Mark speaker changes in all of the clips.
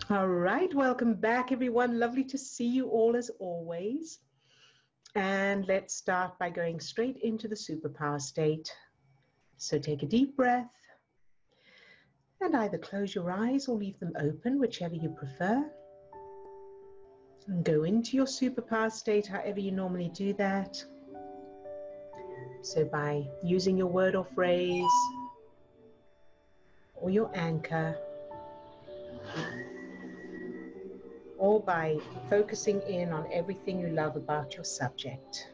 Speaker 1: All right, welcome back, everyone. Lovely to see you all as always. And let's start by going straight into the superpower state. So take a deep breath and either close your eyes or leave them open, whichever you prefer. And go into your superpower state however you normally do that. So by using your word or phrase or your anchor, or by focusing in on everything you love about your subject.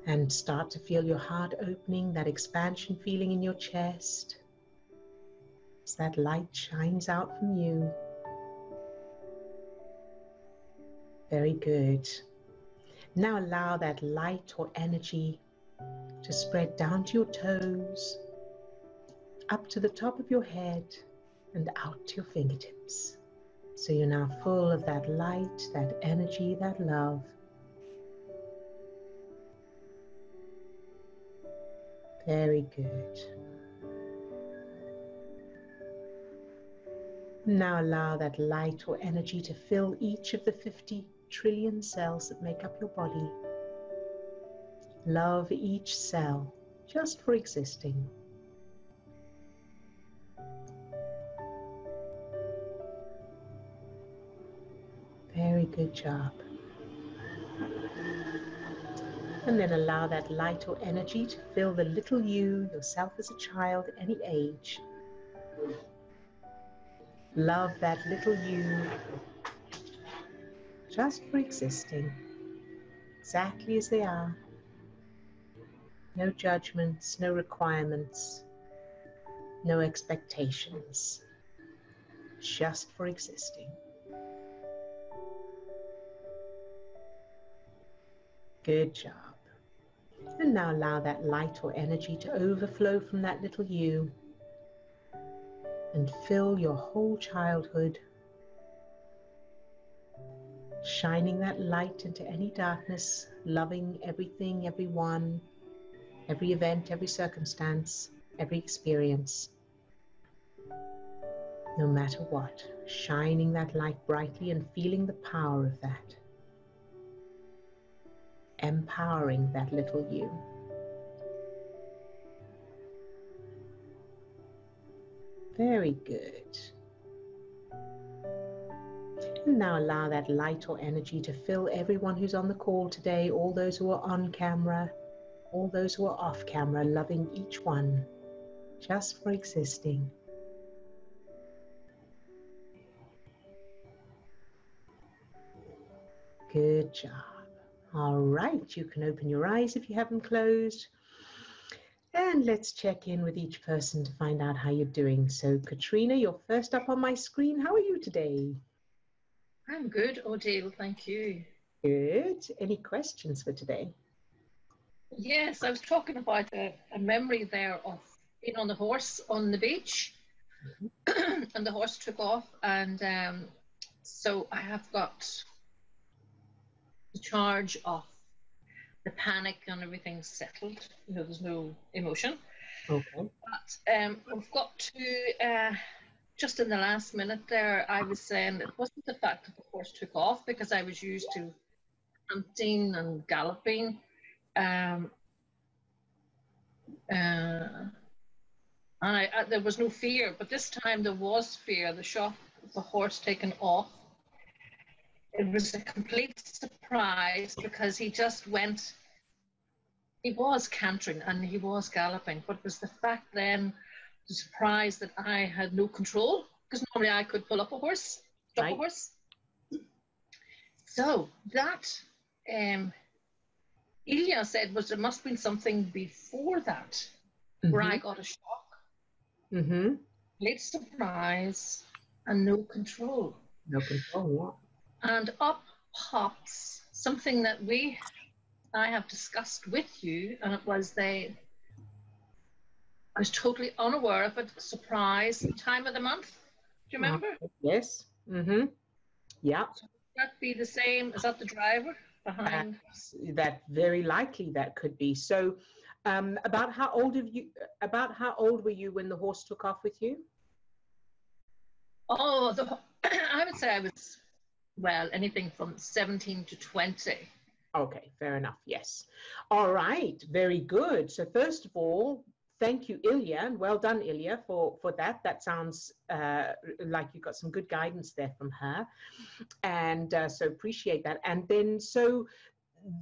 Speaker 1: And start to feel your heart opening, that expansion feeling in your chest, as that light shines out from you. Very good. Now allow that light or energy to spread down to your toes, up to the top of your head, and out to your fingertips. So you're now full of that light, that energy, that love. Very good. Now allow that light or energy to fill each of the 50 trillion cells that make up your body. Love each cell just for existing. Very good job. And then allow that light or energy to fill the little you, yourself as a child, any age. Love that little you just for existing, exactly as they are. No judgments, no requirements, no expectations, just for existing. Good job. And now allow that light or energy to overflow from that little you and fill your whole childhood, shining that light into any darkness, loving everything, everyone, every event, every circumstance, every experience. No matter what, shining that light brightly and feeling the power of that. Empowering that little you. Very good. And now allow that light or energy to fill everyone who's on the call today, all those who are on camera, all those who are off camera, loving each one, just for existing. Good job. All right, you can open your eyes if you haven't closed. And let's check in with each person to find out how you're doing. So Katrina, you're first up on my screen. How are you today?
Speaker 2: I'm good, Odille, thank you.
Speaker 1: Good. Any questions for today?
Speaker 2: Yes, I was talking about a memory there of being on the horse on the beach, and the horse took off, and so I have got the charge of the panic and everything settled. You know, there's no emotion.
Speaker 1: Okay.
Speaker 2: But we've got to, just in the last minute there, I was saying it wasn't the fact that the horse took off, because I was used to hunting and galloping. And there was no fear, but this time there was fear. The shock of the horse taken off. It was a complete surprise, because he just went, he was cantering and he was galloping, but it was the fact then, the surprise that I had no control, because normally I could pull up a horse, stop a horse. So that, Ilya said, was there must have been something before that, where I got a shock, late surprise, and no control.
Speaker 1: No control, yeah.
Speaker 2: And up pops something that I have discussed with you, and it was I was totally unaware of it, surprise, time of the month. Do you remember?
Speaker 1: Yes. Yeah.
Speaker 2: So would that be the same? Is that the driver behind?
Speaker 1: That very likely that could be. So About how old were you when the horse took off with you?
Speaker 2: Oh, I would say I was, well, anything from 17 to 20.
Speaker 1: Okay, fair enough. Yes. All right. Very good. So first of all, thank you, Ilya, and well done, Ilya, for that. That sounds like you got some good guidance there from her, and so appreciate that. And then, so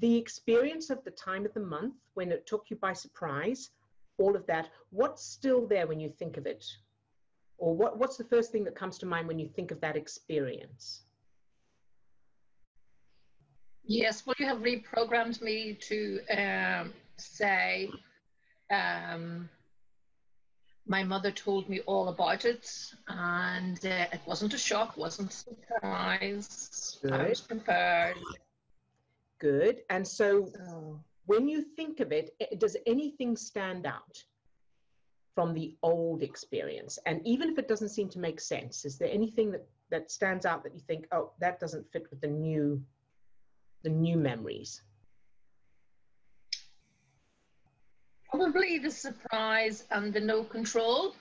Speaker 1: the experience of the time of the month when it took you by surprise, all of that. What's still there when you think of it, or what's the first thing that comes to mind when you think of that experience?
Speaker 2: Yes, well, you have reprogrammed me to say, my mother told me all about it, and it wasn't a shock, wasn't a surprise.
Speaker 1: Good.
Speaker 2: I was prepared.
Speaker 1: Good. And so when you think of it, does anything stand out from the old experience? And even if it doesn't seem to make sense, is there anything that stands out that you think, oh, that doesn't fit with the new memories?
Speaker 2: Probably the surprise and the no control,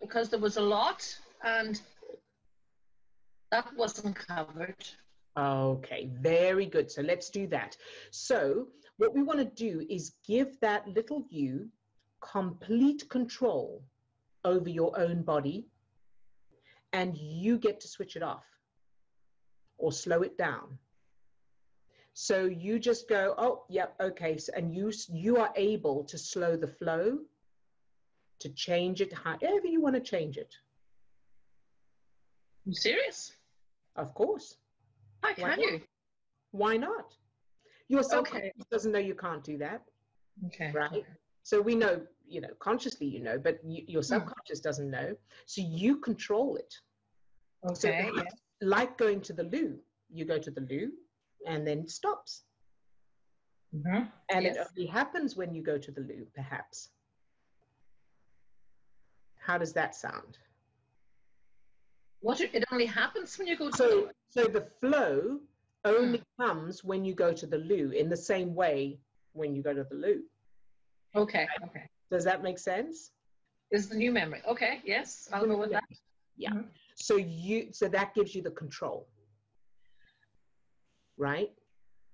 Speaker 2: because there was a lot and that wasn't covered.
Speaker 1: Okay, very good. So let's do that. So what we want to do is give that little you complete control over your own body, and you get to switch it off or slow it down. So you just go, oh, yep, okay. So, and you are able to slow the flow, to change it however you want to change it.
Speaker 2: You serious?
Speaker 1: Of course.
Speaker 2: How can you?
Speaker 1: Why not? Your subconscious doesn't know you can't do that.
Speaker 2: Okay.
Speaker 1: Right? So we know, consciously but your subconscious doesn't know. So you control it.
Speaker 2: Okay.
Speaker 1: So like going to the loo, you go to the loo and then it stops.
Speaker 2: Mm-hmm.
Speaker 1: And it only happens when you go to the loo, perhaps. How does that sound?
Speaker 2: It only happens when you go to the loo?
Speaker 1: So the flow only comes when you go to the loo, in the same way when you go to the loo.
Speaker 2: Okay. Okay.
Speaker 1: Does that make sense?
Speaker 2: Is the new memory. Okay, yes, I'll go with that.
Speaker 1: Yeah. Mm-hmm. So that gives you the control. Right?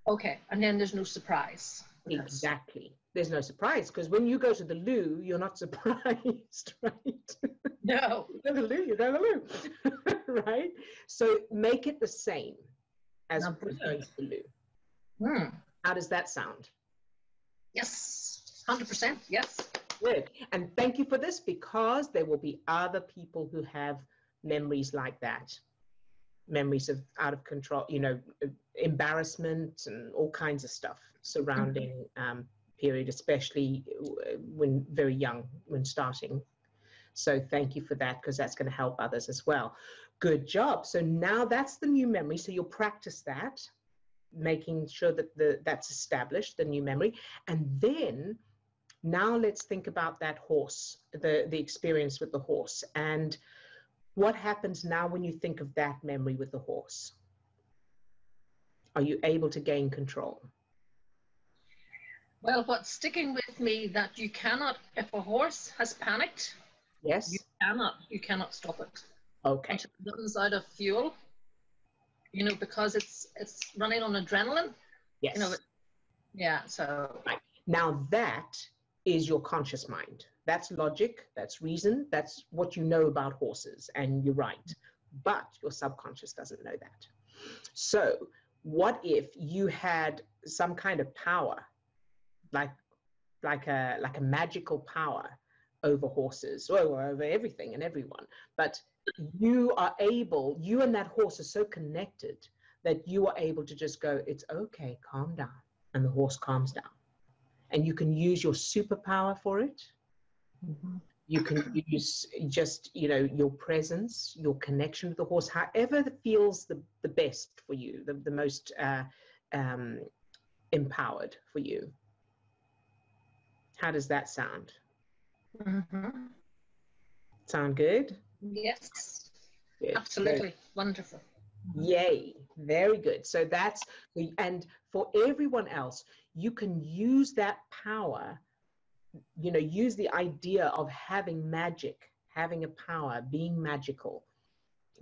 Speaker 2: Okay, and then there's no surprise.
Speaker 1: Exactly. There's no surprise, because when you go to the loo, you're not surprised, right?
Speaker 2: No.
Speaker 1: You go to the loo, you go to the loo, right? So make it the same as going to the loo. How does that sound?
Speaker 2: Yes, 100%, yes.
Speaker 1: Good. And thank you for this, because there will be other people who have memories like that. Memories of out of control, embarrassment and all kinds of stuff surrounding period, especially when very young, when starting. So thank you for that, because that's going to help others as well. Good job. So now that's the new memory. So you'll practice that, making sure that that's established, the new memory. And then now let's think about that horse, the experience with the horse. And what happens now when you think of that memory with the horse? Are you able to gain control?
Speaker 2: Well, what's sticking with me that you cannot, if a horse has panicked,
Speaker 1: yes,
Speaker 2: you cannot stop it.
Speaker 1: Okay.
Speaker 2: Until it runs out of fuel, because it's running on adrenaline.
Speaker 1: Yes.
Speaker 2: So.
Speaker 1: Right. Now that is your conscious mind. That's logic, that's reason, that's what you know about horses, and you're right. But your subconscious doesn't know that. So what if you had some kind of power, like a magical power over horses, or over everything and everyone, but you and that horse are so connected that you are able to just go, it's okay, calm down, and the horse calms down. And you can use your superpower for it. Mm-hmm. You can use just, your presence, your connection with the horse, however that feels the best for you, the most empowered for you. How does that sound?
Speaker 2: Mm-hmm.
Speaker 1: Sound good?
Speaker 2: Yes,
Speaker 1: good.
Speaker 2: Absolutely.
Speaker 1: Good.
Speaker 2: Wonderful.
Speaker 1: Yay, very good. So and for everyone else, you can use that power use the idea of having magic, having a power, being magical,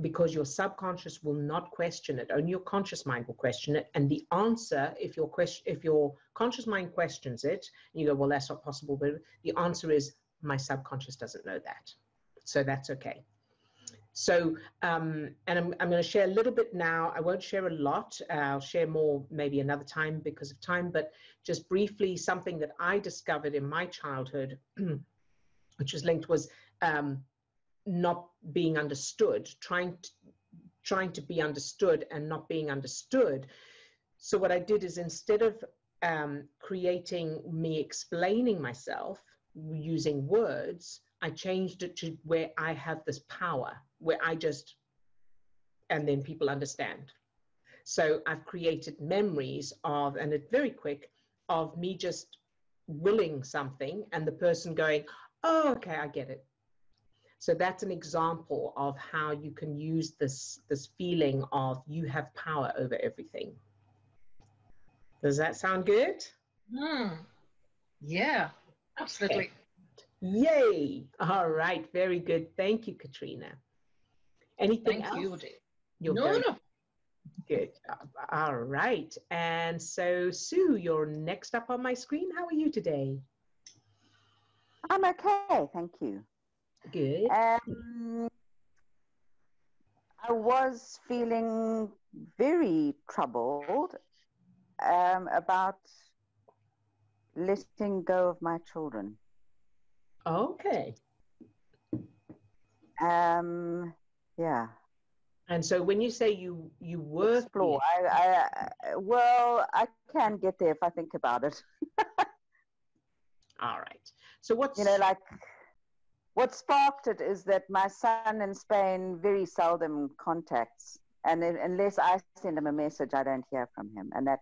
Speaker 1: because your subconscious will not question it. Only your conscious mind will question it. And the answer, if your conscious mind questions it, and you go, well, that's not possible, but the answer is, my subconscious doesn't know that. So that's okay. So, and I'm going to share a little bit now. I won't share a lot. I'll share more maybe another time because of time, but just briefly, something that I discovered in my childhood, which was linked, was not being understood, trying to be understood and not being understood. So what I did is, instead of creating me explaining myself using words, I changed it to where I have this power, where I just, and then people understand. So I've created memories of, and it's very quick, of me just willing something and the person going, oh, okay, I get it. So that's an example of how you can use this feeling of you have power over everything. Does that sound good?
Speaker 2: Yeah, absolutely.
Speaker 1: Okay. Yay. All right. Very good. Thank you, Katrina. Anything else?
Speaker 2: Thank you, Odille.
Speaker 1: You're very good. All right. And so, Sue, you're next up on my screen. How are you today?
Speaker 3: I'm okay, thank you.
Speaker 1: Good.
Speaker 3: I was feeling very troubled about letting go of my children.
Speaker 1: Okay.
Speaker 3: Yeah.
Speaker 1: And so when you say you were
Speaker 3: explore, well, I can get there if I think about it.
Speaker 1: All right. So what's,
Speaker 3: like, what sparked it is that my son in Spain very seldom contacts, and unless I send him a message, I don't hear from him, and that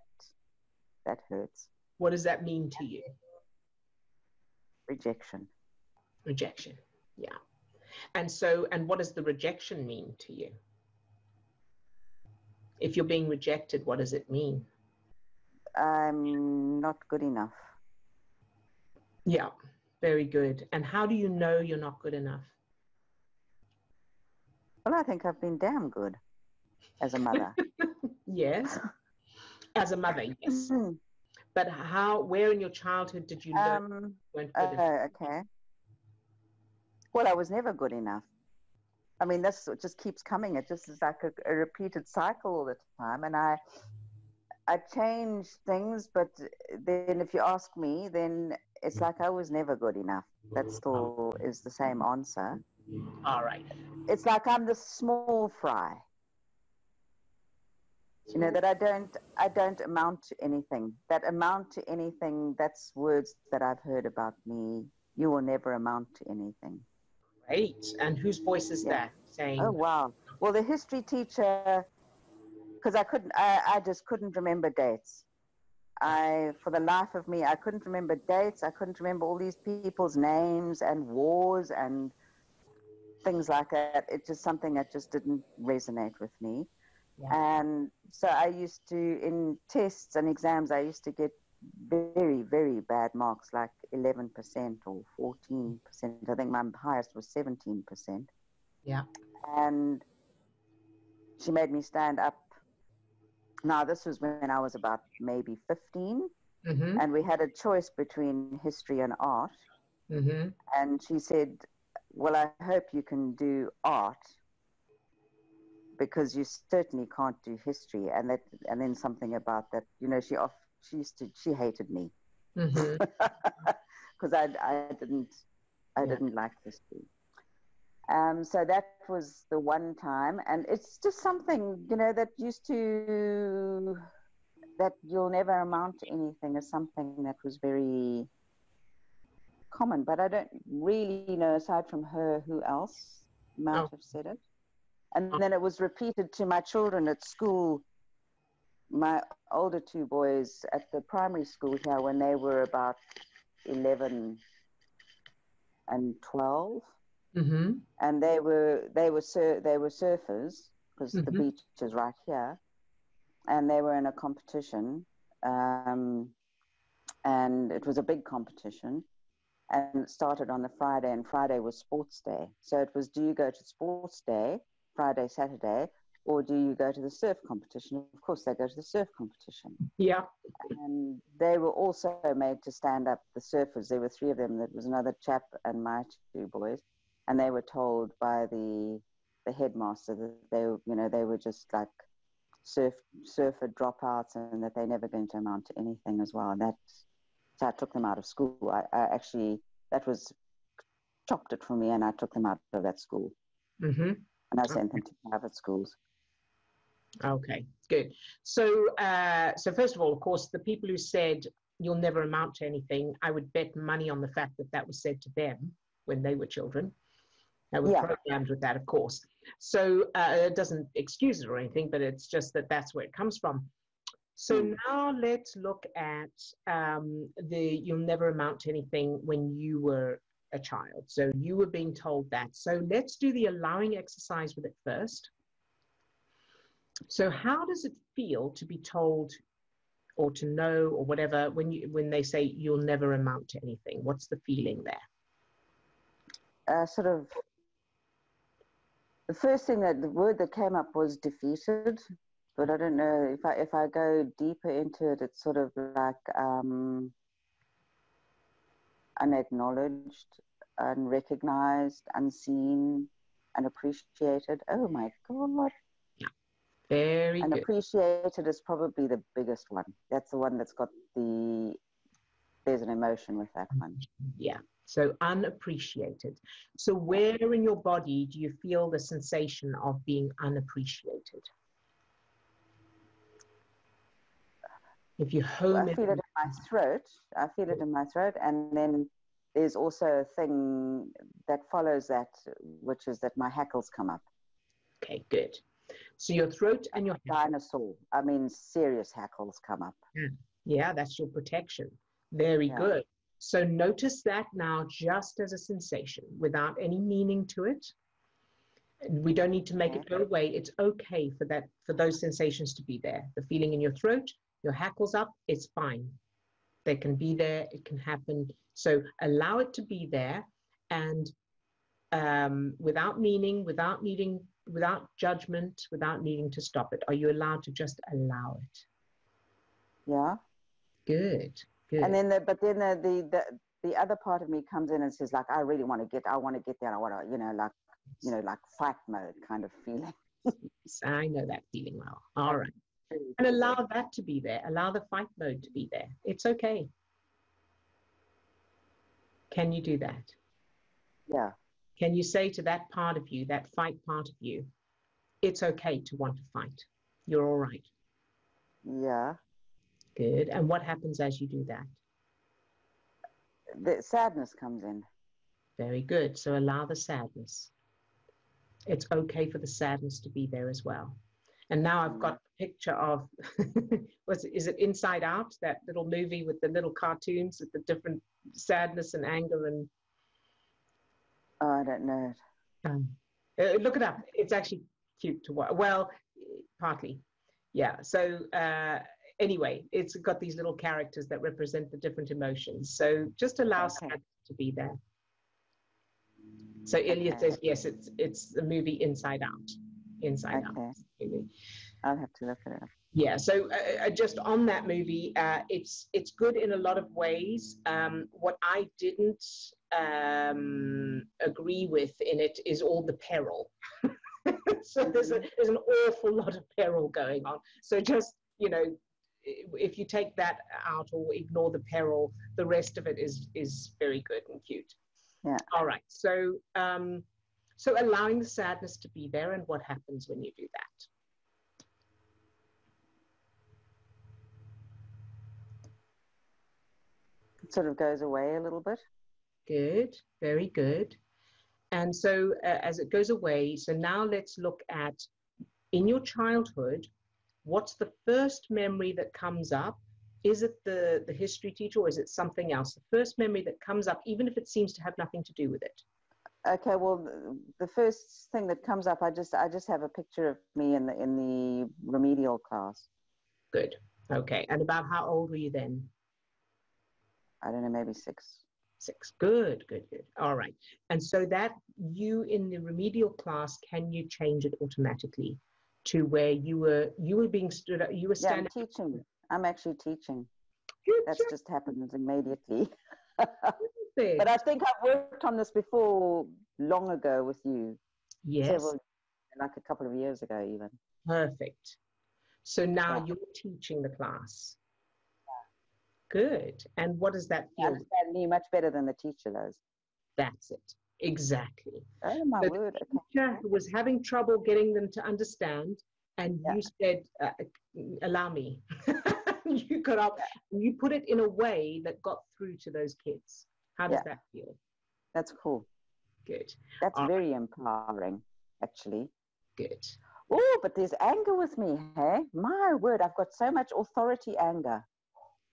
Speaker 3: hurts.
Speaker 1: What does that mean to you?
Speaker 3: Rejection.
Speaker 1: Rejection. Yeah. And so, and what does the rejection mean to you? If you're being rejected, what does it mean?
Speaker 3: I'm not good enough.
Speaker 1: Yeah, very good. And how do you know you're not good enough?
Speaker 3: Well, I think I've been damn good as a mother.
Speaker 1: Yes. As a mother, yes. But where in your childhood did you learn you weren't good enough?
Speaker 3: Okay. Well, I was never good enough. I mean, it just keeps coming. It just is like a repeated cycle all the time. And I change things, but then if you ask me, then it's like I was never good enough. That still is the same answer.
Speaker 1: All right.
Speaker 3: It's like I'm the small fry. That I don't amount to anything. That amount to anything, that's words that I've heard about me. You will never amount to anything.
Speaker 1: Great. And whose voice is that saying?
Speaker 3: Oh, wow. Well, the history teacher, because I just couldn't remember dates. For the life of me, I couldn't remember dates. I couldn't remember all these people's names and wars and things like that. It's just something that just didn't resonate with me. Yeah. And so I used to, in tests and exams, I used to get very, very bad marks, like 11% or 14%. I think my highest was 17%.
Speaker 1: Yeah.
Speaker 3: And she made me stand up. Now, this was when I was about maybe 15. Mm-hmm. And we had a choice between history and art. Mm-hmm. And she said, well, I hope you can do art, because you certainly can't do history. And then something about that, she hated me. Mm-hmm. Because I didn't like history. So that was the one time, and it's just something, that that you'll never amount to anything, is something that was very common, but I don't really know, aside from her, who else might have said it. And then it was repeated to my children at school, my older two boys at the primary school here, when they were about 11 and 12. Mm-hmm. And they were surfers, because the beach is right here, and they were in a competition, and it was a big competition, and it started on the Friday, and Friday was sports day. So it was, do you go to sports day, Friday, Saturday, or do you go to the surf competition? Of course, they go to the surf competition.
Speaker 1: Yeah.
Speaker 3: And they were also made to stand up, the surfers. There were 3 of them. There was another chap and my 2 boys. And they were told by the headmaster that they were just like surfer dropouts, and that they're never going to amount to anything as well. And so I took them out of school. I actually, that was chopped it for me, and I took them out of that school.
Speaker 1: Mm-hmm.
Speaker 3: And I sent them to private schools.
Speaker 1: Okay, good. So, so first of all, of course, the people who said you'll never amount to anything, I would bet money on the fact that that was said to them when they were children. They were programmed with that, of course. So it doesn't excuse it or anything, but it's just that that's where it comes from. So now let's look at you'll never amount to anything when you were a child. So you were being told that. So let's do the allowing exercise with it first. So how does it feel to be told or to know or whatever when they say you'll never amount to anything? What's the feeling there?
Speaker 3: Sort of, the first thing, that the word that came up was defeated, but I don't know if I go deeper into it, it's sort of like unacknowledged, unrecognized, unseen, unappreciated. Oh my God.
Speaker 1: Very good.
Speaker 3: Appreciated is probably the biggest one. That's the one that's got there's an emotion with that one.
Speaker 1: Yeah. So unappreciated. So where in your body do you feel the sensation of being unappreciated? If you home
Speaker 3: I feel it in my throat. I feel it in my throat. And then there's also a thing that follows that, which is that my hackles come up.
Speaker 1: Okay, good. So your throat and your
Speaker 3: dinosaur. I mean, serious hackles come up.
Speaker 1: Yeah, that's your protection. Very good. So notice that now just as a sensation without any meaning to it. We don't need to make it go away. It's okay for those sensations to be there. The feeling in your throat, your hackles up, it's fine. They can be there. It can happen. So allow it to be there, and without meaning, without judgment, without needing to stop it. Are you allowed to just allow it?
Speaker 3: Yeah.
Speaker 1: Good. Good.
Speaker 3: And then the other part of me comes in and says, like, I really want to get there. I want to, like fight mode kind of feeling.
Speaker 1: Yes, I know that feeling well. All right. And allow that to be there. Allow the fight mode to be there. It's okay. Can you do that?
Speaker 3: Yeah.
Speaker 1: Can you say to that part of you, that fight part of you, it's okay to want to fight. You're all right.
Speaker 3: Yeah.
Speaker 1: Good. And what happens as you do that?
Speaker 3: The sadness comes in. Very
Speaker 1: good. So allow the sadness. It's okay for the sadness to be there as well. And now I've got a picture of, is it Inside Out, that little movie with the little cartoons with the different sadness and anger and...
Speaker 3: Oh, I don't know
Speaker 1: it. Look it up. It's actually cute to watch. Well, partly. Yeah. So anyway, it's got these little characters that represent the different emotions. So just allow sadness to be there. So Ilya says, yes, it's the movie Inside Out. Inside Out.
Speaker 3: I'll have to look at it up.
Speaker 1: Yeah, so just on that movie, it's good in a lot of ways. What I didn't agree with in it is all the peril. So there's an awful lot of peril going on. So just, if you take that out or ignore the peril, the rest of it is very good and cute.
Speaker 3: Yeah.
Speaker 1: All right. So so allowing the sadness to be there, and what happens when you do that?
Speaker 3: It sort of goes away a little bit.
Speaker 1: Good. Very good. And so as it goes away, so now let's look at, in your childhood, what's the first memory that comes up? Is it the history teacher, or is it something else? The first memory that comes up, even if it seems to have nothing to do with it.
Speaker 3: Okay, well, the first thing that comes up, I just have a picture of me in the remedial class.
Speaker 1: Good. Okay. And about how old were you then?
Speaker 3: I don't know, maybe 6.
Speaker 1: 6. Good, good, good. All right. And so that you in the remedial class, can you change it automatically to where you were being stood up, you were
Speaker 3: Yeah, I'm
Speaker 1: standing?
Speaker 3: teaching. I'm actually teaching.
Speaker 1: Good
Speaker 3: That's
Speaker 1: job.
Speaker 3: just happened immediately.
Speaker 1: Perfect.
Speaker 3: But I think I've worked on this before long ago with you.
Speaker 1: Yes.
Speaker 3: Several, like a couple of years ago even.
Speaker 1: Perfect. So now
Speaker 3: Yeah.
Speaker 1: you're teaching the class. Good. And what does that
Speaker 3: You
Speaker 1: feel?
Speaker 3: understand me much better than the teacher does.
Speaker 1: That's it. Exactly.
Speaker 3: Oh my
Speaker 1: So
Speaker 3: word.
Speaker 1: the
Speaker 3: Okay.
Speaker 1: teacher who was having trouble getting them to understand, and
Speaker 3: Yeah.
Speaker 1: you said, allow me. You got up, and you put it in a way that got through to those kids. How does that feel?
Speaker 3: That's cool.
Speaker 1: Good.
Speaker 3: That's
Speaker 1: All
Speaker 3: very empowering, actually.
Speaker 1: Good.
Speaker 3: Oh, but there's anger with me, hey? My word, I've got so much authority anger.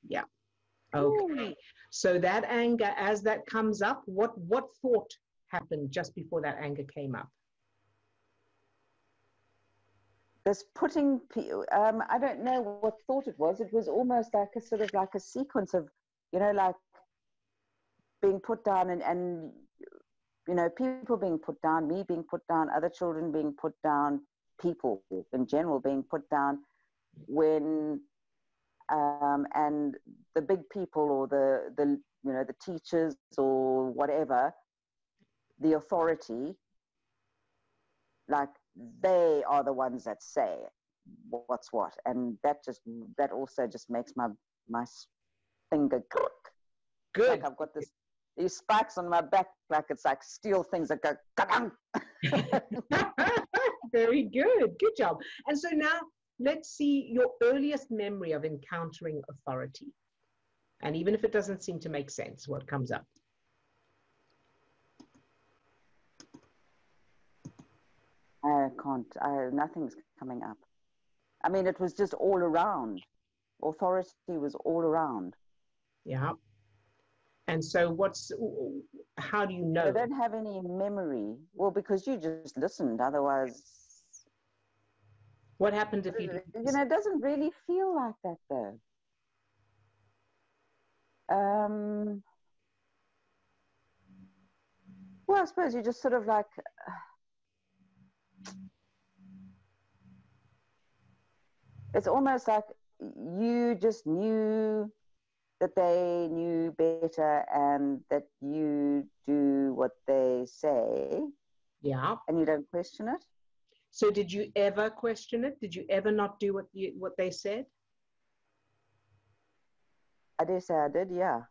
Speaker 1: Yeah. Okay.
Speaker 3: Ooh.
Speaker 1: So that anger, as that comes up, what thought happened just before that anger came up?
Speaker 3: This putting, I don't know what thought it was. It was almost like a sort of like a sequence of, you know, like being put down and you know, people being put down, me being put down, other children being put down, people in general being put down when, and the big people or the you know, the teachers or whatever, the authority, like they are the ones that say what's what, and that also just makes my finger crook.
Speaker 1: Good.
Speaker 3: Like I've got these spikes on my back, like it's like steel things that go ka-dunk.
Speaker 1: Very good. Good job. And so now let's see your earliest memory of encountering authority. And even if it doesn't seem to make sense, what comes up?
Speaker 3: I can't, nothing's coming up. I mean, it was just all around. Authority was all around.
Speaker 1: Yeah. And so how do you know?
Speaker 3: I don't have any memory. Well, because you just listened. Otherwise,
Speaker 1: what happened if you
Speaker 3: you know, it doesn't really feel like that though. Well, I suppose you just sort of like, it's almost like you just knew that they knew better and that you do what they say.
Speaker 1: Yeah.
Speaker 3: And you don't question it.
Speaker 1: So did you ever question it? Did you ever not do what they said?
Speaker 3: I dare say I did, yeah.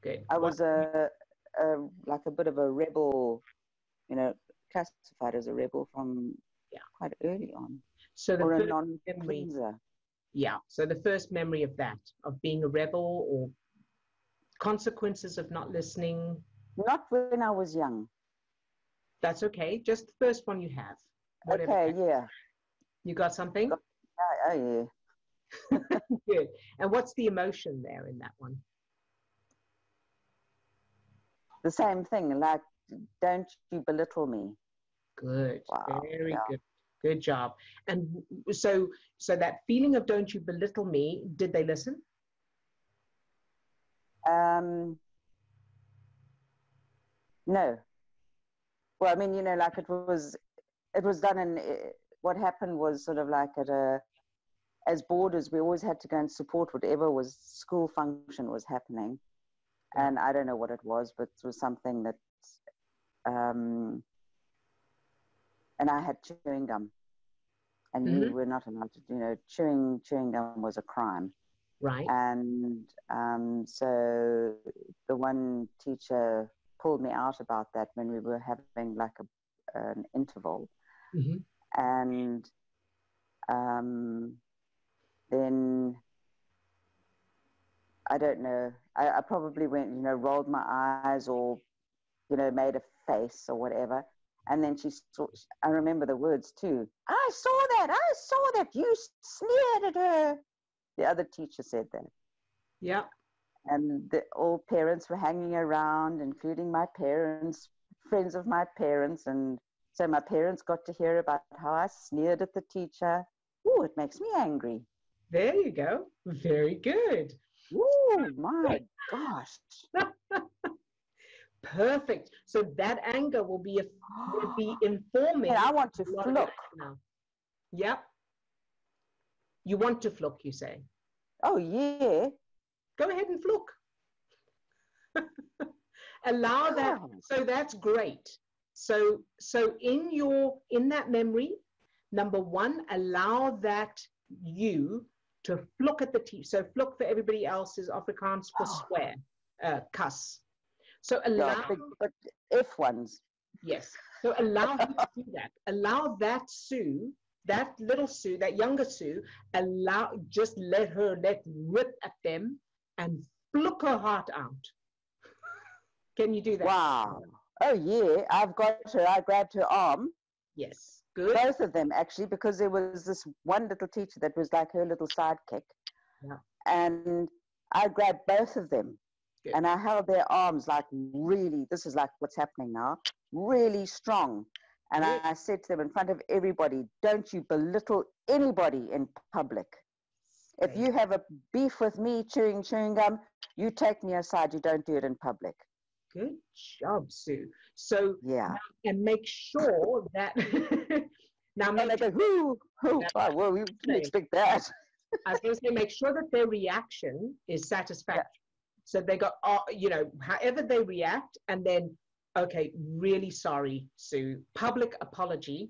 Speaker 1: Good.
Speaker 3: I was like a bit of a rebel, you know, classified as a rebel from quite early on.
Speaker 1: So the
Speaker 3: or a
Speaker 1: first
Speaker 3: non-pleaser.
Speaker 1: Yeah. So the first memory of that, of being a rebel or consequences of not listening.
Speaker 3: Not when I was young.
Speaker 1: That's okay. Just the first one you have. Whatever.
Speaker 3: Okay, yeah.
Speaker 1: You got something?
Speaker 3: Oh, yeah.
Speaker 1: Good. And what's the emotion there in that one?
Speaker 3: The same thing, like, don't you belittle me.
Speaker 1: Good.
Speaker 3: Wow.
Speaker 1: Very good. Good job. And so that feeling of don't you belittle me, did they listen?
Speaker 3: No. Well, I mean, you know, like it was done in, what happened was sort of like as boarders, we always had to go and support whatever was school function was happening. Yeah. And I don't know what it was, but it was something that, and I had chewing gum. And you were not allowed to, you know, chewing gum was a crime.
Speaker 1: Right.
Speaker 3: And so the one teacher pulled me out about that when we were having like an interval. Mm-hmm. And then, I don't know, I probably went, you know, rolled my eyes or, you know, made a face or whatever. And then I remember the words too. I saw that, you sneered at her. The other teacher said that.
Speaker 1: Yeah.
Speaker 3: And all parents were hanging around, including my parents, friends of my parents. And so my parents got to hear about how I sneered at the teacher. Ooh, it makes me angry.
Speaker 1: There you go. Very good.
Speaker 3: Ooh, my gosh.
Speaker 1: Perfect. So that anger will be informing.
Speaker 3: And I want to fluke.
Speaker 1: Now. Yep. You want to fluke, you say?
Speaker 3: Oh, yeah.
Speaker 1: Go ahead and fluke. Allow that. So that's great. So in that memory, number one, allow that you to fluke at the teeth. So fluke for everybody else is Afrikaans for swear, cuss. So allow,
Speaker 3: but if ones.
Speaker 1: Yes. So allow him to do that. Allow that Sue, that little Sue, that younger Sue, just let rip at them and fluke her heart out. Can you do that?
Speaker 3: Wow. Oh, yeah. I've got her. I grabbed her arm.
Speaker 1: Yes. Good.
Speaker 3: Both of them, actually, because there was this one little teacher that was like her little sidekick.
Speaker 1: Yeah.
Speaker 3: And I grabbed both of them. Good. And I held their arms like really, this is like what's happening now, really strong. And I said to them in front of everybody, don't you belittle anybody in public. If you have a beef with me chewing gum, you take me aside, you don't do it in public.
Speaker 1: Good job, Sue. So,
Speaker 3: yeah.
Speaker 1: And make sure that, now
Speaker 3: and they go, well, we didn't expect that.
Speaker 1: I was going to say, make sure that their reaction is satisfactory. Yeah. So they go, however they react, and then, okay, really sorry, Sue. Public apology,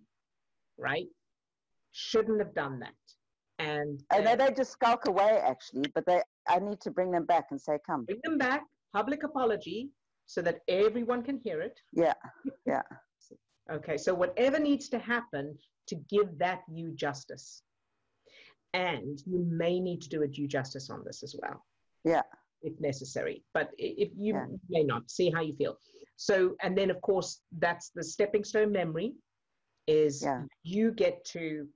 Speaker 1: right? Shouldn't have done that. And
Speaker 3: they just skulk away, actually, but I need to bring them back and say, come.
Speaker 1: Bring them back, public apology, so that everyone can hear it.
Speaker 3: Yeah, yeah.
Speaker 1: Okay, so whatever needs to happen to give that you justice. And you may need to do a due justice on this as well.
Speaker 3: Yeah.
Speaker 1: If necessary, but if you may not, see how you feel. So, and then of course, that's the stepping stone memory is you get to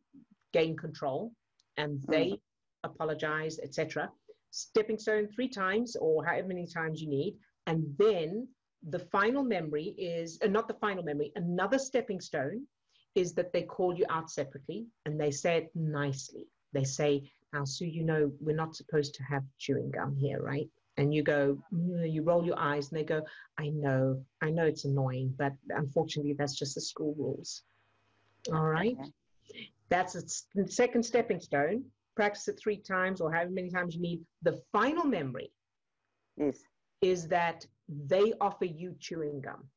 Speaker 1: gain control and they apologize, etc. Stepping stone 3 times or however many times you need. And then the final memory is, not the final memory, another stepping stone is that they call you out separately and they say it nicely. They say, now, Sue, we're not supposed to have chewing gum here, right? And you go, you roll your eyes and they go, I know it's annoying, but unfortunately, that's just the school rules. All right. Okay. That's the second stepping stone. Practice it 3 times or however many times you need. The final memory is that they offer you chewing gum.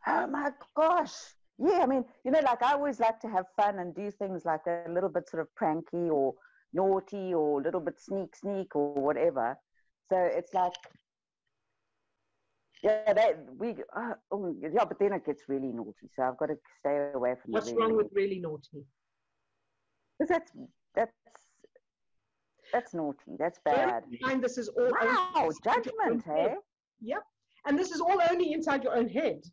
Speaker 3: Oh my gosh. Yeah, I mean, like I always like to have fun and do things like a little bit sort of pranky or naughty or a little bit sneak or whatever. So it's like, but then it gets really naughty. So I've got to stay away from.
Speaker 1: What's wrong with really naughty?
Speaker 3: Because that's naughty. That's bad.
Speaker 1: And this is all
Speaker 3: judgment, hey?
Speaker 1: Yep. And this is all only inside your own head.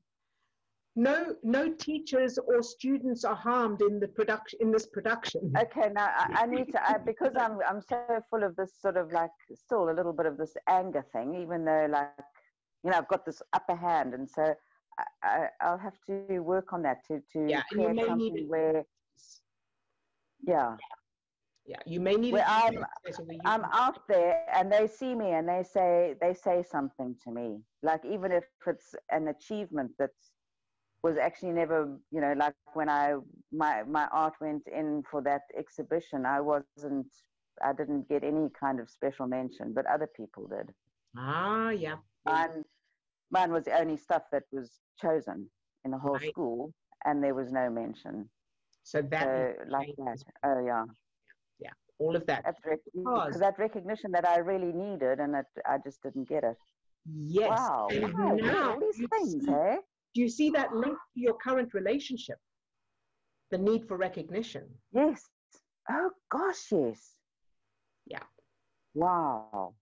Speaker 1: No teachers or students are harmed in this production.
Speaker 3: Okay, now I need to because I'm so full of this sort of like still a little bit of this anger thing, even though like I've got this upper hand, and so I'll have to work on that to create something where
Speaker 1: you may need
Speaker 3: where I'm out there and they see me and they say something to me, like even if it's an achievement that was actually never, like when my art went in for that exhibition, I didn't get any kind of special mention, but other people did.
Speaker 1: Ah, yeah.
Speaker 3: Mine was the only stuff that was chosen in the whole school, and there was no mention.
Speaker 1: So that
Speaker 3: like that. Oh yeah.
Speaker 1: Yeah, all of that.
Speaker 3: Because that recognition that I really needed, and I just didn't get it.
Speaker 1: Yes.
Speaker 3: Wow. Now all these things, hey?
Speaker 1: Do you see that link to your current relationship? The need for recognition.
Speaker 3: Yes. Oh, gosh, yes.
Speaker 1: Yeah.
Speaker 3: Wow.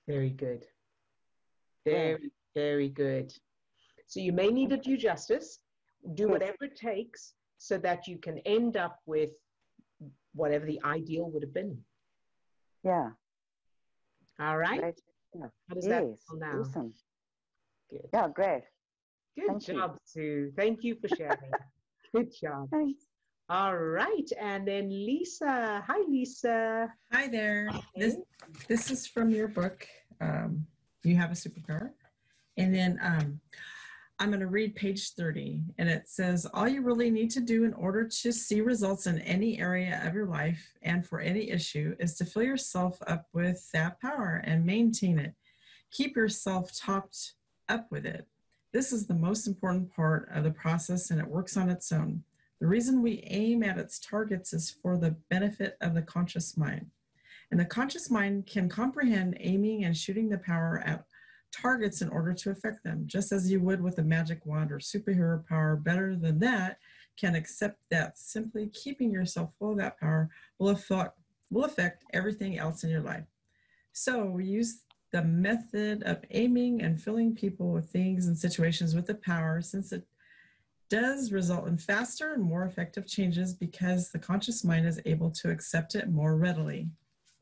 Speaker 1: Very good. Very, very good. So you may need to do justice, do whatever it takes so that you can end up with whatever the ideal would have been.
Speaker 3: Yeah.
Speaker 1: All right.
Speaker 3: Great. Yeah.
Speaker 1: How does that feel now?
Speaker 3: Awesome.
Speaker 1: Good.
Speaker 3: Yeah, great.
Speaker 1: Good job, Sue. Thank you for sharing. Good job.
Speaker 3: Thanks.
Speaker 1: All right. And then Lisa. Hi, Lisa.
Speaker 4: Hi there. This is from your book, you have a superpower. And then I'm going to read page 30, and it says, all you really need to do in order to see results in any area of your life and for any issue is to fill yourself up with that power and maintain it. Keep yourself topped up with it. This is the most important part of the process, and it works on its own. The reason we aim at its targets is for the benefit of the conscious mind. And the conscious mind can comprehend aiming and shooting the power at targets in order to affect them, just as you would with a magic wand or superhero power. Better than that, can accept that simply keeping yourself full of that power will affect everything else in your life. So we use the method of aiming and filling people with things and situations with the power, since it does result in faster and more effective changes because the conscious mind is able to accept it more readily.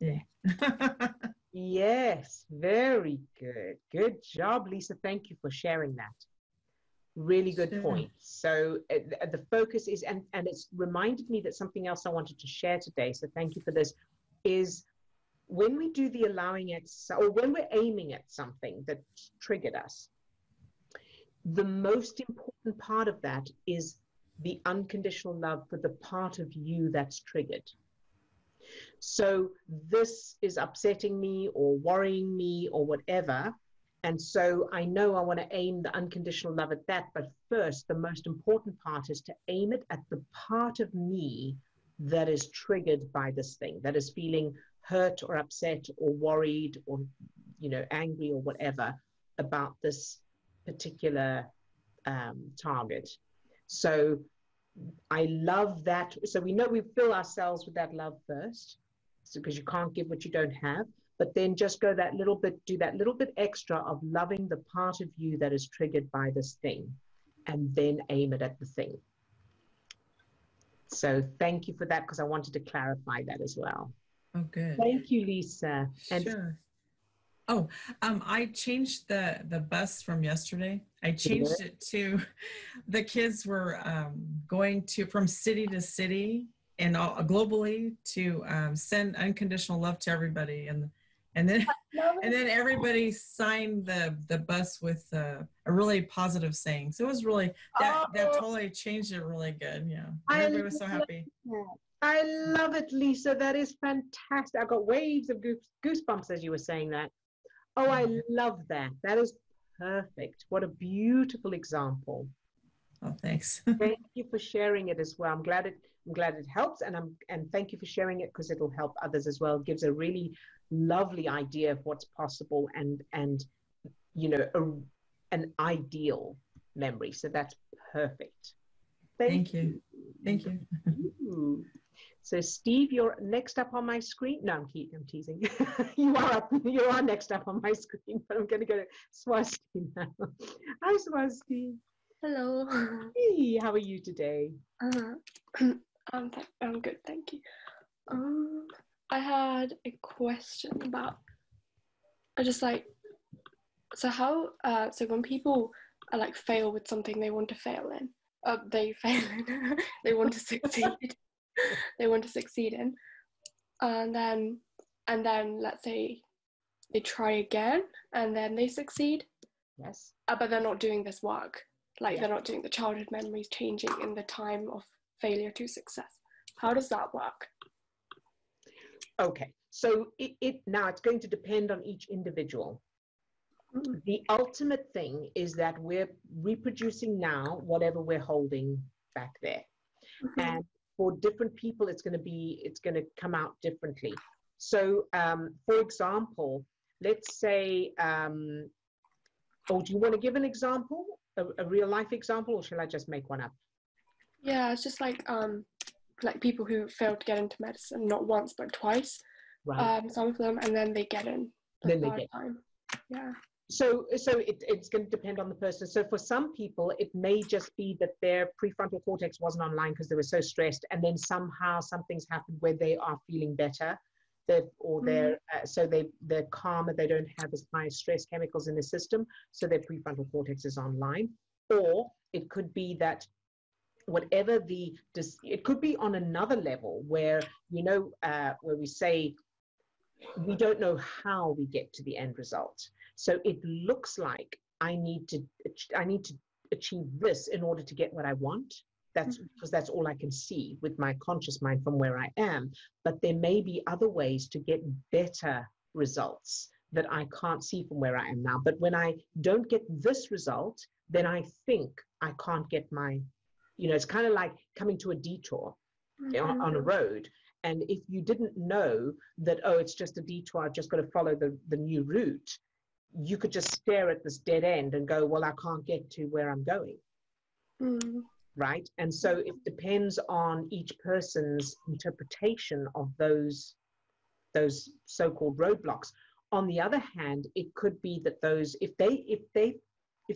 Speaker 4: Yeah.
Speaker 1: Yes, very good. Good job, Lisa. Thank you for sharing that. Really good point. So the focus is, and it's reminded me that something else I wanted to share today, so thank you for this, is when we do the allowing at, or when we're aiming at something that triggered us, the most important part of that is the unconditional love for the part of you that's triggered. So this is upsetting me or worrying me or whatever. And so I know I want to aim the unconditional love at that. But first, the most important part is to aim it at the part of me that is triggered by this thing, that is feeling hurt or upset or worried or, you know, angry or whatever about this particular target. So I love that. So we know we fill ourselves with that love first, because you can't give what you don't have, but then just go that little bit, do that little bit extra of loving the part of you that is triggered by this thing, and then aim it at the thing. So thank you for that, because I wanted to clarify that as well.
Speaker 4: Oh, good.
Speaker 1: Thank you, Lisa. And
Speaker 4: sure. Oh, I changed the bus from yesterday. I changed it to, the kids were going to from city to city and globally to send unconditional love to everybody, and then everybody signed the bus with a really positive saying. So it was really that totally changed it really good. Yeah, everybody was so happy.
Speaker 1: I love it, Lisa. That is fantastic. I got waves of goosebumps as you were saying that. Oh, I love that. That is perfect. What a beautiful example.
Speaker 4: Oh, thanks.
Speaker 1: Thank you for sharing it as well. I'm glad it helps, and thank you for sharing it, because it'll help others as well. It gives a really lovely idea of what's possible and you know, an ideal memory. So that's perfect. Thank you.
Speaker 4: Thank you.
Speaker 1: Ooh. So Steve, you're next up on my screen. No, I'm teasing. You are next up on my screen, but I'm going to go to Swasti now. Hi, Swasti.
Speaker 5: Hello.
Speaker 1: Hey, how are you today?
Speaker 5: I'm good, thank you. I had a question about, so when people fail with something they want to fail in, they want to succeed. They want to succeed in, and then let's say they try again and then they succeed.
Speaker 1: Yes.
Speaker 5: But they're not doing this work. They're not doing the childhood memories changing in the time of failure to success. How does that work?
Speaker 1: Okay, so now it's going to depend on each individual. Mm-hmm. The ultimate thing is that we're reproducing now whatever we're holding back there. Mm-hmm. And for different people, it's going to come out differently. So, for example, let's say, do you want to give an example, a real life example, or shall I just make one up?
Speaker 5: Yeah, it's just like people who failed to get into medicine, not once but twice. Right. Some of them, and then they get in the third time. Yeah. So
Speaker 1: it's going to depend on the person. So for some people, it may just be that their prefrontal cortex wasn't online because they were so stressed, and then somehow something's happened where they are feeling better, they're calmer, they don't have as high stress chemicals in the system, so their prefrontal cortex is online. Or it could be that it could be on another level where, where we say, we don't know how we get to the end result. So it looks like I need to achieve this in order to get what I want. That's because that's all I can see with my conscious mind from where I am. But there may be other ways to get better results that I can't see from where I am now. But when I don't get this result, then I think I can't get my, it's kind of like coming to a detour on a road. And if you didn't know that, oh, it's just a detour, I've just got to follow the new route, you could just stare at this dead end and go, well, I can't get to where I'm going. Right? And so it depends on each person's interpretation of those so-called roadblocks. On the other hand, it could be that those, if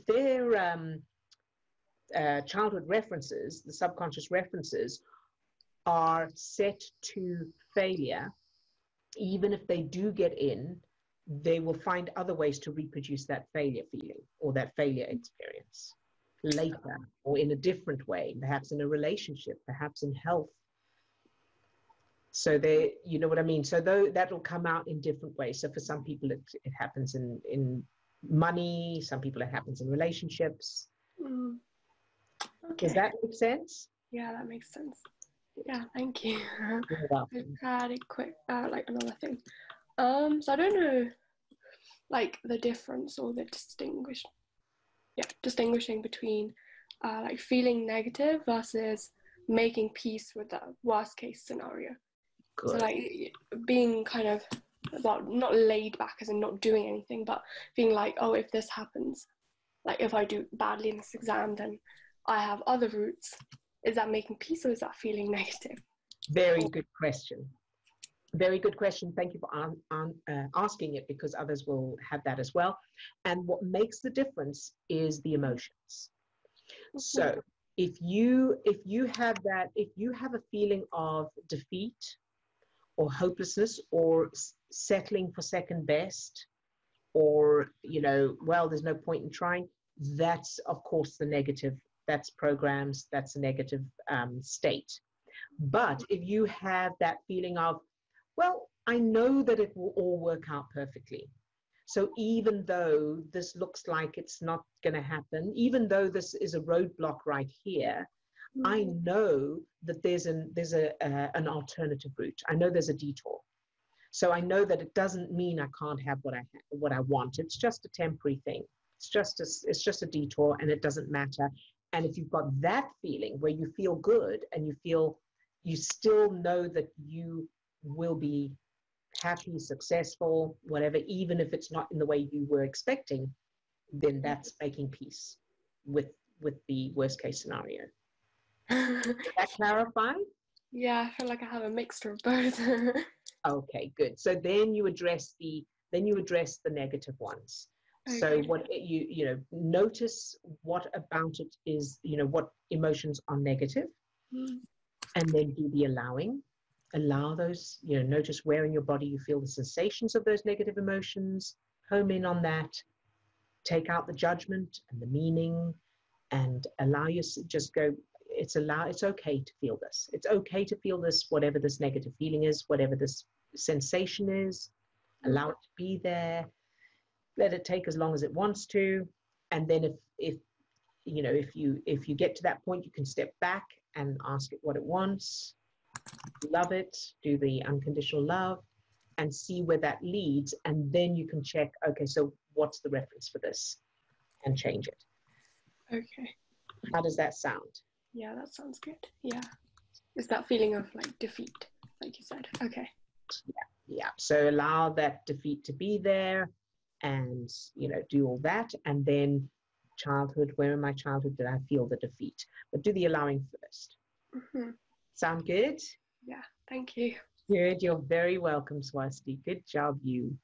Speaker 1: their childhood references, the subconscious references, are set to failure, even if they do get in, they will find other ways to reproduce that failure feeling or that failure experience later, or in a different way, perhaps in a relationship, perhaps in health. So they, you know what I mean? So that'll come out in different ways. So for some people, it happens in money. Some people, it happens in relationships.
Speaker 5: Okay.
Speaker 1: Does that make sense?
Speaker 5: Yeah, that makes sense. Yeah, thank you.
Speaker 1: You're welcome.
Speaker 5: I had a quick, like another thing. So I don't know, like the difference or the distinguishing between like feeling negative versus making peace with the worst case scenario. Good. So like being kind of, well, not laid back as in not doing anything, but being like, oh, if this happens, like if I do badly in this exam, then I have other routes. Is that making peace or is that feeling negative?
Speaker 1: Very good question. Very good question. Thank you for asking it, because others will have that as well. And what makes the difference is the emotions. So if you have that, if you have a feeling of defeat or hopelessness or settling for second best, or, well, there's no point in trying, that's of course the negative. That's programs, that's a negative state. But if you have that feeling of, well, I know that it will all work out perfectly. So even though this looks like it's not going to happen, even though this is a roadblock right here, I know that there's an alternative route. I know there's a detour. So I know that it doesn't mean I can't have what I want. It's just a temporary thing. It's just a detour, and it doesn't matter. And if you've got that feeling where you feel good and you still know that you will be happy, successful, whatever, even if it's not in the way you were expecting, then that's making peace with the worst case scenario. Does that clarify?
Speaker 5: Yeah, I feel like I have a mixture of both.
Speaker 1: Okay, good. So then you address the negative ones. Okay. So what notice what about it is, what emotions are negative, and then do the allowing. Allow those, notice where in your body you feel the sensations of those negative emotions, home in on that, take out the judgment and the meaning, and allow just go, it's okay to feel this. It's okay to feel this, whatever this negative feeling is, whatever this sensation is, allow it to be there. Let it take as long as it wants to. And then if you get to that point, you can step back and ask it what it wants. Love it, do the unconditional love, and see where that leads. And then you can check, okay, so what's the reference for this? And change it.
Speaker 5: Okay.
Speaker 1: How does that sound?
Speaker 5: Yeah, that sounds good. Yeah. It's that feeling of like defeat, like you said. Okay.
Speaker 1: Yeah. So allow that defeat to be there, and do all that. And then childhood, where in my childhood did I feel the defeat? But do the allowing first. Sound good?
Speaker 5: Yeah, thank you.
Speaker 1: Good, you're very welcome, Swasti. Good job, you.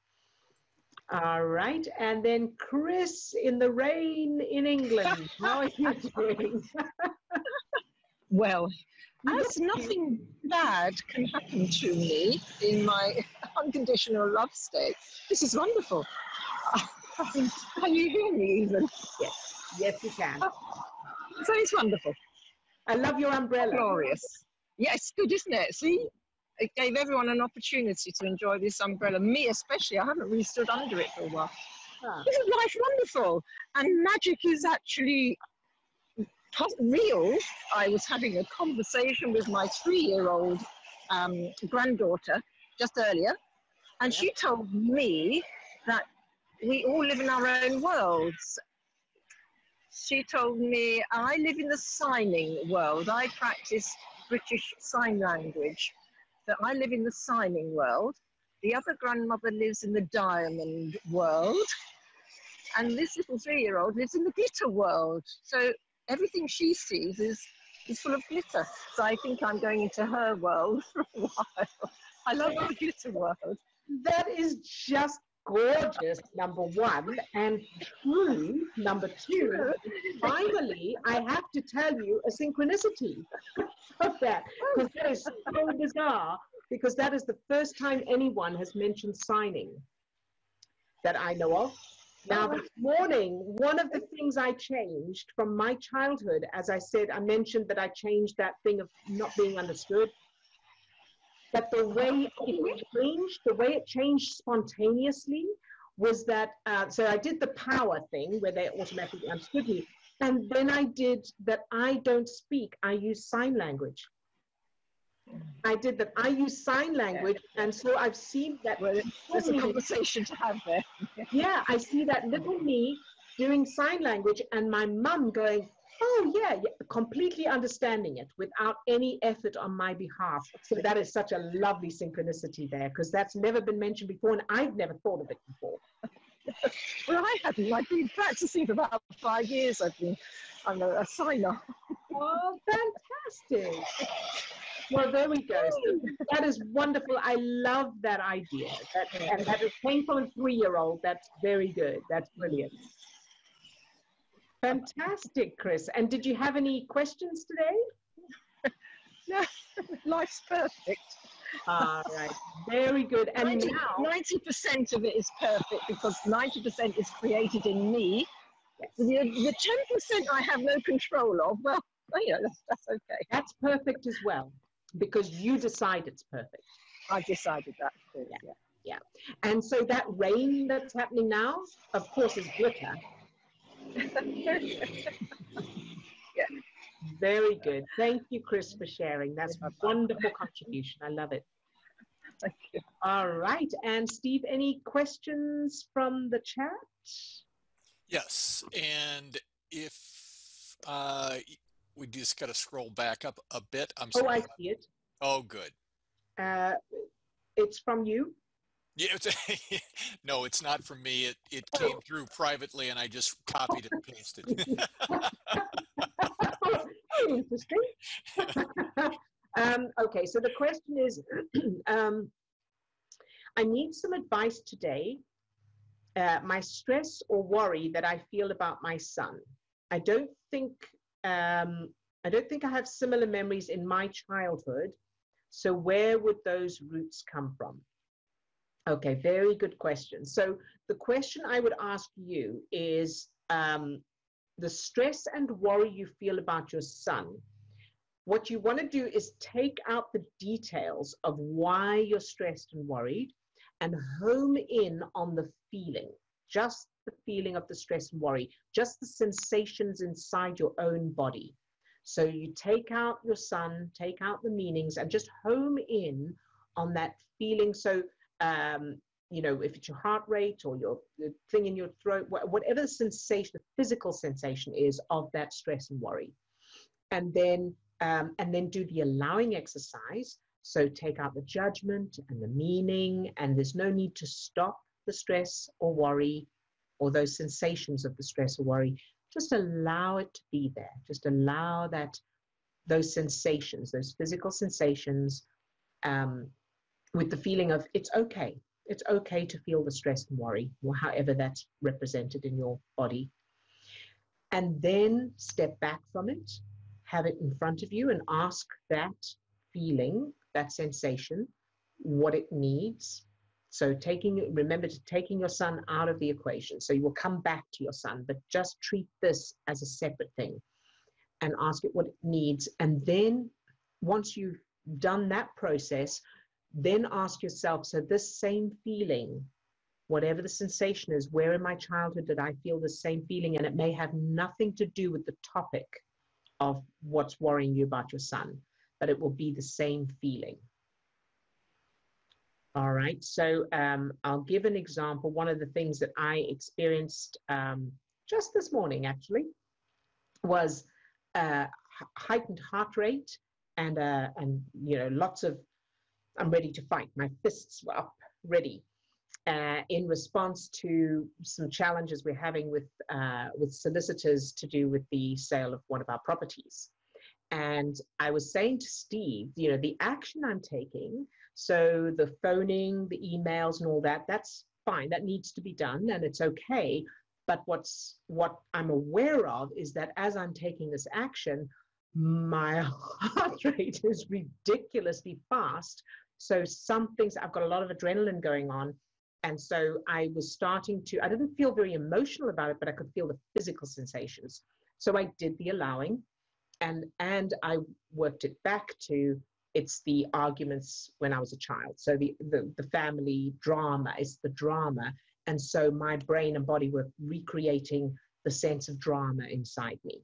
Speaker 1: All right, and then Chris in the rain in England. How are you doing?
Speaker 6: Well, as nothing bad can happen to me in my unconditional love state, this is wonderful. Can you hear me even?
Speaker 1: Yes, you can.
Speaker 6: So it's wonderful.
Speaker 1: I love your umbrella.
Speaker 6: Glorious. Yes, good, isn't it? See? it gave everyone an opportunity to enjoy this umbrella. Me especially, I haven't really stood under it for a while. Isn't life wonderful? And magic is actually real. I was having a conversation with my 3-year-old granddaughter just earlier, and she told me that we all live in our own worlds. She told me, I live in the signing world. I practice British Sign Language. So I live in the signing world. The other grandmother lives in the diamond world. And this little 3-year-old lives in the glitter world. So everything she sees is full of glitter. So I think I'm going into her world for a while. I love the glitter world.
Speaker 1: That is just gorgeous, number one, and true, number two. Finally, I have to tell you a synchronicity of that, because that is so bizarre, because that is the first time anyone has mentioned signing that I know of. Now, this morning, one of the things I changed from my childhood, as I said, I mentioned that I changed that thing of not being understood. But the way it changed spontaneously was that, so I did the power thing where they automatically understood me. And then I did that I don't speak, I use sign language. I did that, I use sign language. And so I've seen that.
Speaker 6: Well, there's a conversation to have there.
Speaker 1: Yeah, I see that little me doing sign language and my mum going, oh yeah, completely understanding it without any effort on my behalf. So that is such a lovely synchronicity there, because that's never been mentioned before and I've never thought of it before.
Speaker 6: Well, I haven't. I've been practicing for about 5 years. I'm a signer.
Speaker 1: Oh, fantastic. Well, there we go. So that is wonderful. I love that idea. And that it came from a 3-year-old. That's very good. That's brilliant. Fantastic, Chris. And did you have any questions today?
Speaker 6: No, life's perfect.
Speaker 1: All right, very good. And
Speaker 6: 90% of it is perfect because 90% is created in me. Yes. The 10% I have no control of, well, you know, that's okay.
Speaker 1: That's perfect as well, because you decide it's perfect.
Speaker 6: I've decided that. Too,
Speaker 1: yeah. And so that rain that's happening now, of course, is glitter.
Speaker 6: Yeah.
Speaker 1: Very good. Thank you, Chris, for sharing. That's a wonderful contribution. I love it.
Speaker 6: Thank you.
Speaker 1: All right. And Steve, any questions from the chat?
Speaker 7: Yes. And if we just got to scroll back up a bit. I'm sorry.
Speaker 1: Oh, I see it.
Speaker 7: Oh, good.
Speaker 1: It's from you?
Speaker 7: Yeah, no, it's not from me. It came through privately, and I just copied and pasted.
Speaker 1: Interesting. Okay, so the question is, I need some advice today. My stress or worry that I feel about my son. I don't think I have similar memories in my childhood. So where would those roots come from? Okay, very good question. So the question I would ask you is the stress and worry you feel about your son. What you want to do is take out the details of why you're stressed and worried and home in on the feeling, just the feeling of the stress and worry, just the sensations inside your own body. So you take out your son, take out the meanings and just home in on that feeling. So you know, if it's your heart rate or the thing in your throat, whatever the sensation, the physical sensation is of that stress and worry. And then do the allowing exercise. So take out the judgment and the meaning, and there's no need to stop the stress or worry or those sensations of the stress or worry. Just allow it to be there. Just allow those sensations, those physical sensations, with the feeling of it's okay. It's okay to feel the stress and worry, or however that's represented in your body. And then step back from it, have it in front of you, and ask that feeling, that sensation, what it needs. So remember taking your son out of the equation. So you will come back to your son, but just treat this as a separate thing and ask it what it needs. And then once you've done that process, then ask yourself, so this same feeling, whatever the sensation is, where in my childhood did I feel the same feeling? And it may have nothing to do with the topic of what's worrying you about your son, but it will be the same feeling. All right, so I'll give an example. One of the things that I experienced just this morning, actually, was heightened heart rate and you know, lots of, I'm ready to fight. My fists were up, ready, in response to some challenges we're having with solicitors to do with the sale of one of our properties. And I was saying to Steve, you know, the action I'm taking, so the phoning, the emails and all that, that's fine. That needs to be done and it's okay. But what I'm aware of is that as I'm taking this action, my heart rate is ridiculously fast. So some things, I've got a lot of adrenaline going on. And so I was starting to, I didn't feel very emotional about it, but I could feel the physical sensations. So I did the allowing. And I worked it back to, it's the arguments when I was a child. So the family drama is the drama. And so my brain and body were recreating the sense of drama inside me.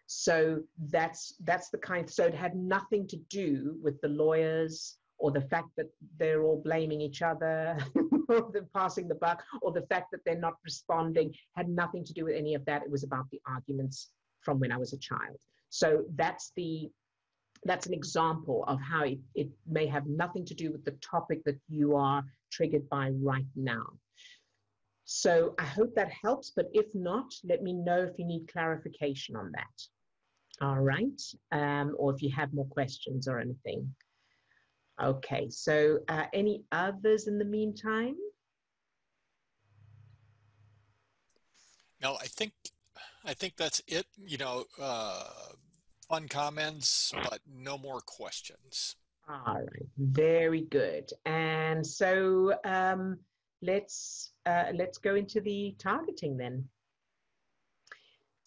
Speaker 1: So that's the kind, so it had nothing to do with the lawyers or the fact that they're all blaming each other or they're passing the buck, or the fact that they're not responding, had nothing to do with any of that. It was about the arguments from when I was a child. So that's an example of how it may have nothing to do with the topic that you are triggered by right now. So I hope that helps, but if not, let me know if you need clarification on that. All right, or if you have more questions or anything. Okay, so any others in the meantime?
Speaker 7: No, I think that's it. You know, fun comments, but no more questions.
Speaker 1: All right, very good. And so let's go into the targeting then.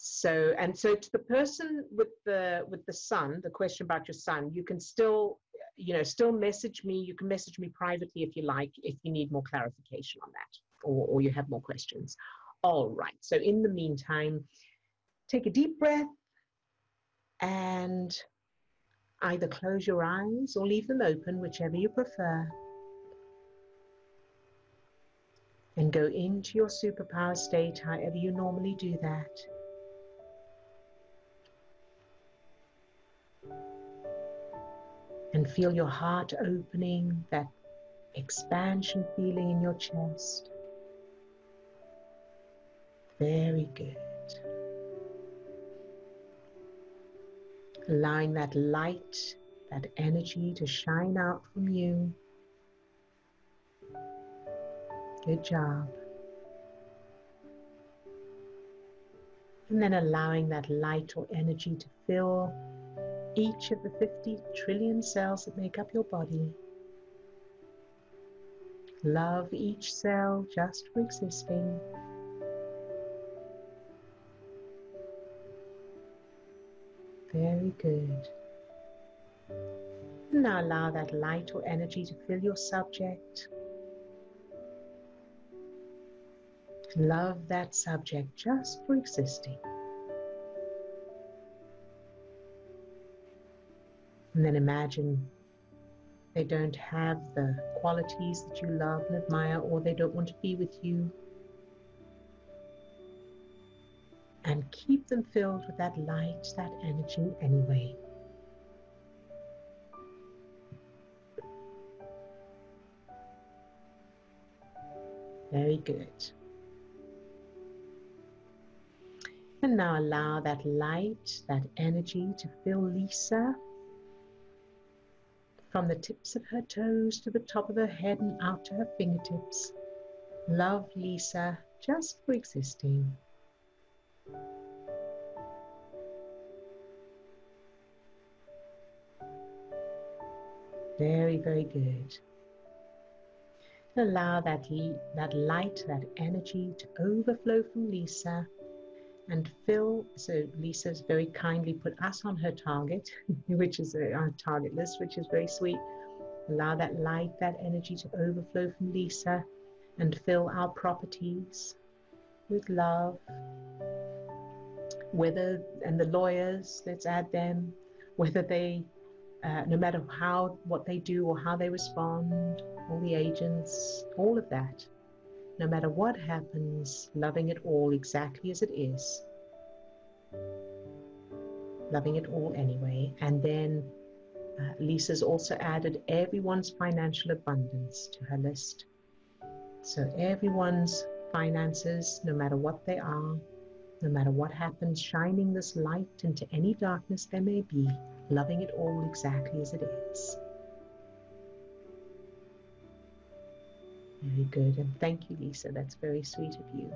Speaker 1: So to the person with the son, the question about your son, you can still message me. You can message me privately if you like, if you need more clarification on that, or you have more questions. All right, so in the meantime, take a deep breath and either close your eyes or leave them open, whichever you prefer. And go into your superpower state, however you normally do that. And feel your heart opening, that expansion feeling in your chest. Very good. Allowing that light, that energy to shine out from you. Good job. And then allowing that light or energy to fill each of the 50 trillion cells that make up your body. Love each cell just for existing. Very good. Now allow that light or energy to fill your subject. Love that subject just for existing. And then imagine they don't have the qualities that you love and admire, or they don't want to be with you. And keep them filled with that light, that energy anyway. Very good. And now allow that light, that energy to fill Lisa from the tips of her toes to the top of her head and out to her fingertips. Love Lisa just for existing. Very, very good. Allow that light, that energy to overflow from Lisa and fill. So Lisa's very kindly put us on her target, which is our target list, which is very sweet. Allow that light, that energy to overflow from Lisa and fill our properties with love. Whether, and the lawyers, let's add them, whether they, no matter what they do or how they respond, all the agents, all of that, no matter what happens, loving it all exactly as it is. Loving it all anyway. And then Lisa's also added everyone's financial abundance to her list. So everyone's finances, no matter what they are, no matter what happens, shining this light into any darkness there may be, loving it all exactly as it is. Very good, and thank you, Lisa. That's very sweet of you.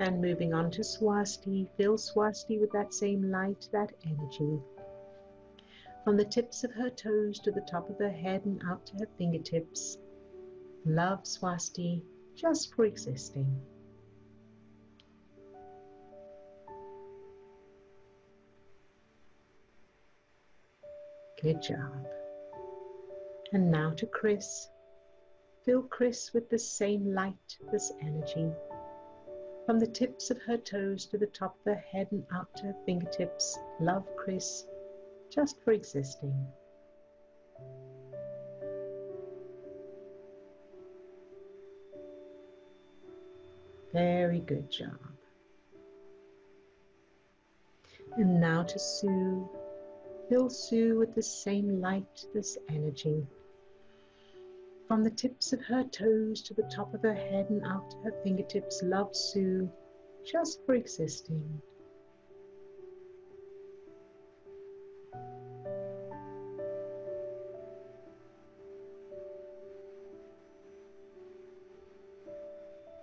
Speaker 1: And moving on to Swasti, fill Swasti with that same light, that energy. From the tips of her toes to the top of her head and out to her fingertips, love Swasti just for existing. Good job. And now to Chris. Fill Chris with the same light, this energy. From the tips of her toes to the top of her head and out to her fingertips, love Chris just for existing. Very good job. And now to Sue. Fill Sue with the same light, this energy. From the tips of her toes to the top of her head and out to her fingertips, love Sue just for existing.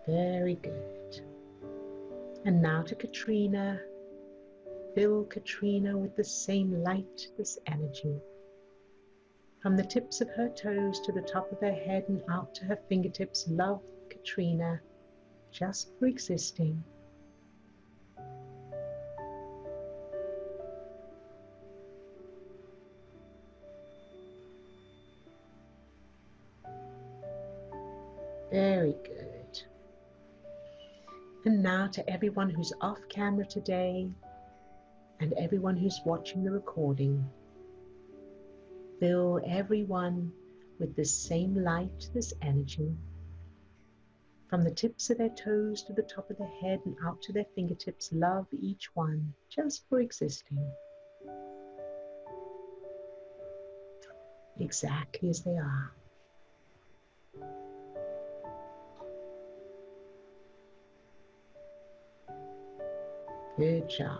Speaker 1: Very good. And now to Katrina. Fill Katrina with the same light, this energy. From the tips of her toes to the top of her head and out to her fingertips, love Katrina just for existing. Very good. And now to everyone who's off camera today and everyone who's watching the recording, fill everyone with this same light, this energy. From the tips of their toes to the top of their head and out to their fingertips, love each one just for existing. Exactly as they are. Good job.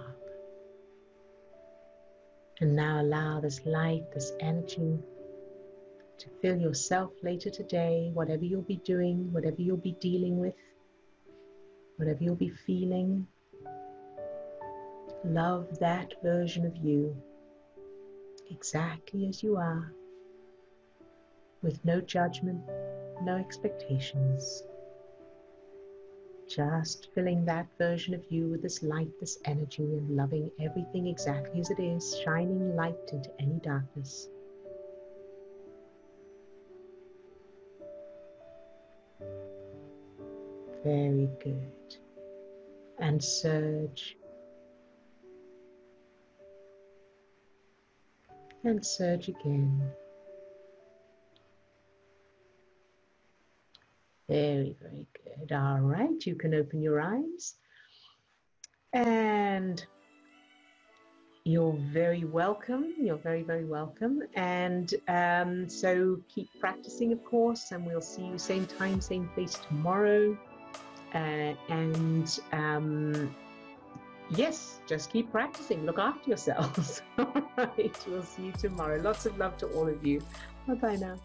Speaker 1: And now allow this light, this energy to fill yourself later today, whatever you'll be doing, whatever you'll be dealing with, whatever you'll be feeling. Love that version of you, exactly as you are, with no judgment, no expectations. Just filling that version of you with this light, this energy, and loving everything exactly as it is, shining light into any darkness. Very good. And surge. And surge again. Very, very good. All right, you can open your eyes. And you're very welcome. You're very, very welcome. And so keep practicing, of course, and we'll see you same time, same place tomorrow. Yes, just keep practicing. Look after yourselves. All right, we'll see you tomorrow. Lots of love to all of you. Bye-bye now.